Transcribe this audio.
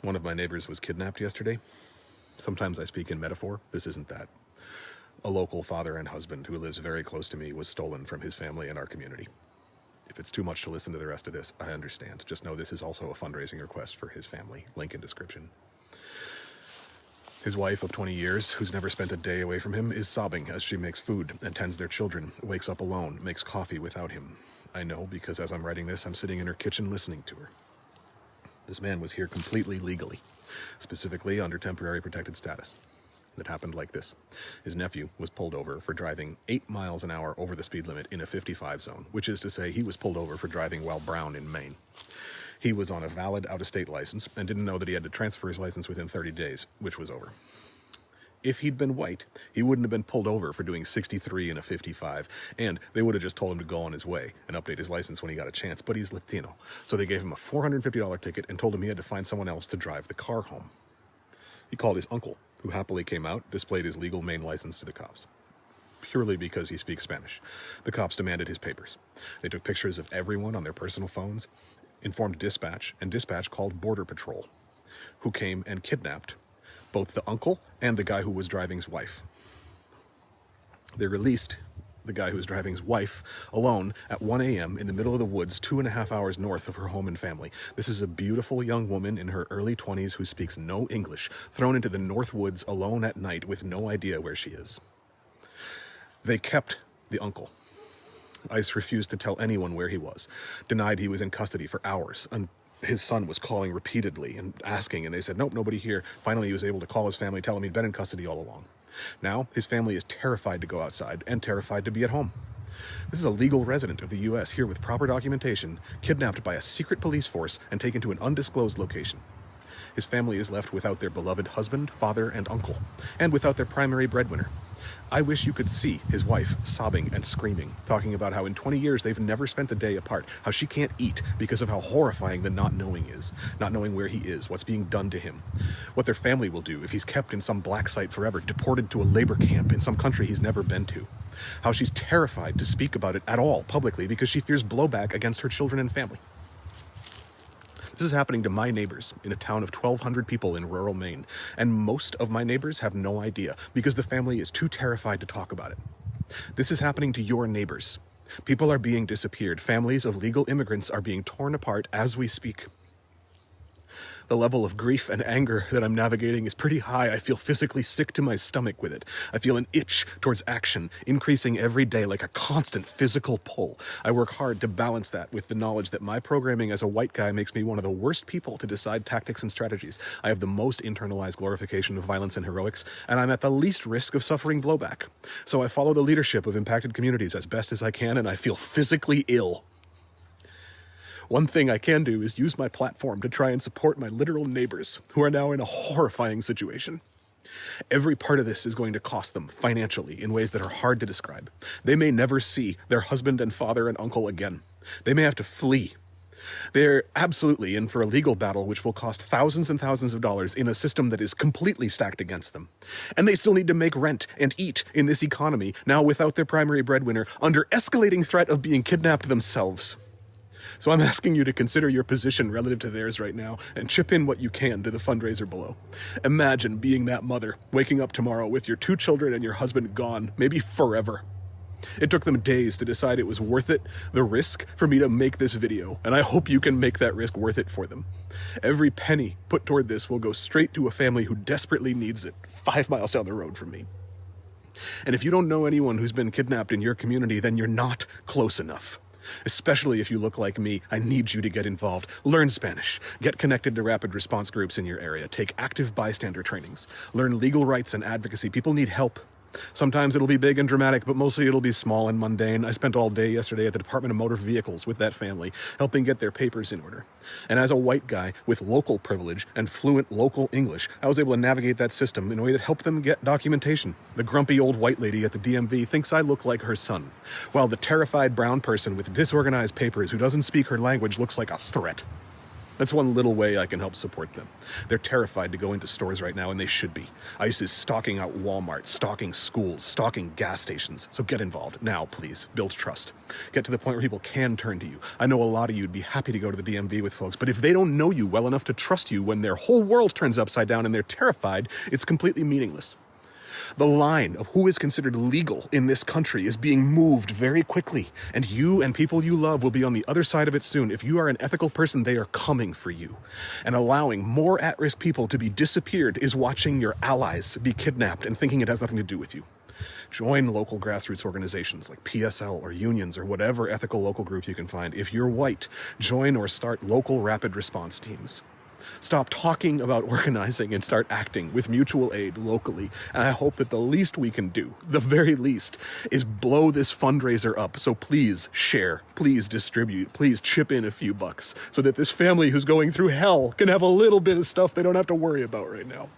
One of my neighbors was kidnapped yesterday. Sometimes I speak in metaphor. This isn't that. A local father and husband who lives very close to me was stolen from his family and our community. If it's too much to listen to the rest of this, I understand. Just know this is also a fundraising request for his family. Link in description. His wife of 20 years, who's never spent a day away from him, is sobbing as she makes food and tends their children, wakes up alone, makes coffee without him. I know because as I'm writing this, I'm sitting in her kitchen listening to her. This man was here completely legally, specifically under temporary protected status. It happened like this. His nephew was pulled over for driving 8 miles an hour over the speed limit in a 55 zone, which is to say he was pulled over for driving while brown in Maine. He was on a valid out-of-state license and didn't know that he had to transfer his license within 30 days, which was over. If he'd been white, he wouldn't have been pulled over for doing 63 in a 55, and they would have just told him to go on his way and update his license when he got a chance, but he's Latino. So they gave him a $450 ticket and told him he had to find someone else to drive the car home. He called his uncle, who happily came out, displayed his legal Maine license to the cops. Purely because he speaks Spanish. The cops demanded his papers. They took pictures of everyone on their personal phones, informed dispatch, and dispatch called Border Patrol, who came and kidnapped both the uncle and the guy who was driving's wife. They released the guy who was driving's wife alone at 1 a.m. in the middle of the woods, 2.5 hours north of her home and family. This is a beautiful young woman in her early 20s who speaks no English, thrown into the North Woods alone at night with no idea where she is. They kept the uncle. ICE refused to tell anyone where he was, denied he was in custody for hours, and his son was calling repeatedly and asking, and they said, nope, nobody here. Finally, he was able to call his family, tell him he'd been in custody all along. Now, his family is terrified to go outside and terrified to be at home. This is a legal resident of the U.S. here with proper documentation, kidnapped by a secret police force and taken to an undisclosed location. His family is left without their beloved husband, father, and uncle, and without their primary breadwinner. I wish you could see his wife sobbing and screaming, talking about how in 20 years they've never spent a day apart, how she can't eat because of how horrifying the not knowing is, not knowing where he is, what's being done to him, what their family will do if he's kept in some black site forever, deported to a labor camp in some country he's never been to, how she's terrified to speak about it at all publicly because she fears blowback against her children and family. This is happening to my neighbors in a town of 1,200 people in rural Maine, and most of my neighbors have no idea because the family is too terrified to talk about it. This is happening to your neighbors. People are being disappeared. Families of legal immigrants are being torn apart as we speak. The level of grief and anger that I'm navigating is pretty high. I feel physically sick to my stomach with it. I feel an itch towards action, increasing every day like a constant physical pull. I work hard to balance that with the knowledge that my programming as a white guy makes me one of the worst people to decide tactics and strategies. I have the most internalized glorification of violence and heroics, and I'm at the least risk of suffering blowback. So I follow the leadership of impacted communities as best as I can, and I feel physically ill. One thing I can do is use my platform to try and support my literal neighbors who are now in a horrifying situation. Every part of this is going to cost them financially in ways that are hard to describe. They may never see their husband and father and uncle again. They may have to flee. They're absolutely in for a legal battle which will cost thousands and thousands of dollars in a system that is completely stacked against them. And they still need to make rent and eat in this economy, now without their primary breadwinner, under escalating threat of being kidnapped themselves. So I'm asking you to consider your position relative to theirs right now and chip in what you can to the fundraiser below. Imagine being that mother, waking up tomorrow with your 2 children and your husband gone, maybe forever. It took them days to decide it was worth it, the risk, for me to make this video, and I hope you can make that risk worth it for them. Every penny put toward this will go straight to a family who desperately needs it, 5 miles down the road from me. And if you don't know anyone who's been kidnapped in your community, then you're not close enough. Especially if you look like me, I need you to get involved. Learn Spanish. Get connected to rapid response groups in your area. Take active bystander trainings. Learn legal rights and advocacy. People need help. Sometimes it'll be big and dramatic, but mostly it'll be small and mundane. I spent all day yesterday at the Department of Motor Vehicles with that family, helping get their papers in order. And as a white guy with local privilege and fluent local English, I was able to navigate that system in a way that helped them get documentation. The grumpy old white lady at the DMV thinks I look like her son, while the terrified brown person with disorganized papers who doesn't speak her language looks like a threat. That's one little way I can help support them. They're terrified to go into stores right now, and they should be. ICE is stalking out Walmart, stalking schools, stalking gas stations. So get involved now, please. Build trust. Get to the point where people can turn to you. I know a lot of you would be happy to go to the DMV with folks, but if they don't know you well enough to trust you when their whole world turns upside down and they're terrified, it's completely meaningless. The line of who is considered legal in this country is being moved very quickly, and you and people you love will be on the other side of it soon. If you are an ethical person, they are coming for you. And allowing more at-risk people to be disappeared is watching your allies be kidnapped and thinking it has nothing to do with you. Join local grassroots organizations like PSL or unions or whatever ethical local group you can find. If you're white, join or start local rapid response teams. Stop talking about organizing and start acting with mutual aid locally. And I hope that the least we can do, the very least, is blow this fundraiser up. So please share, please distribute, please chip in a few bucks so that this family who's going through hell can have a little bit of stuff they don't have to worry about right now.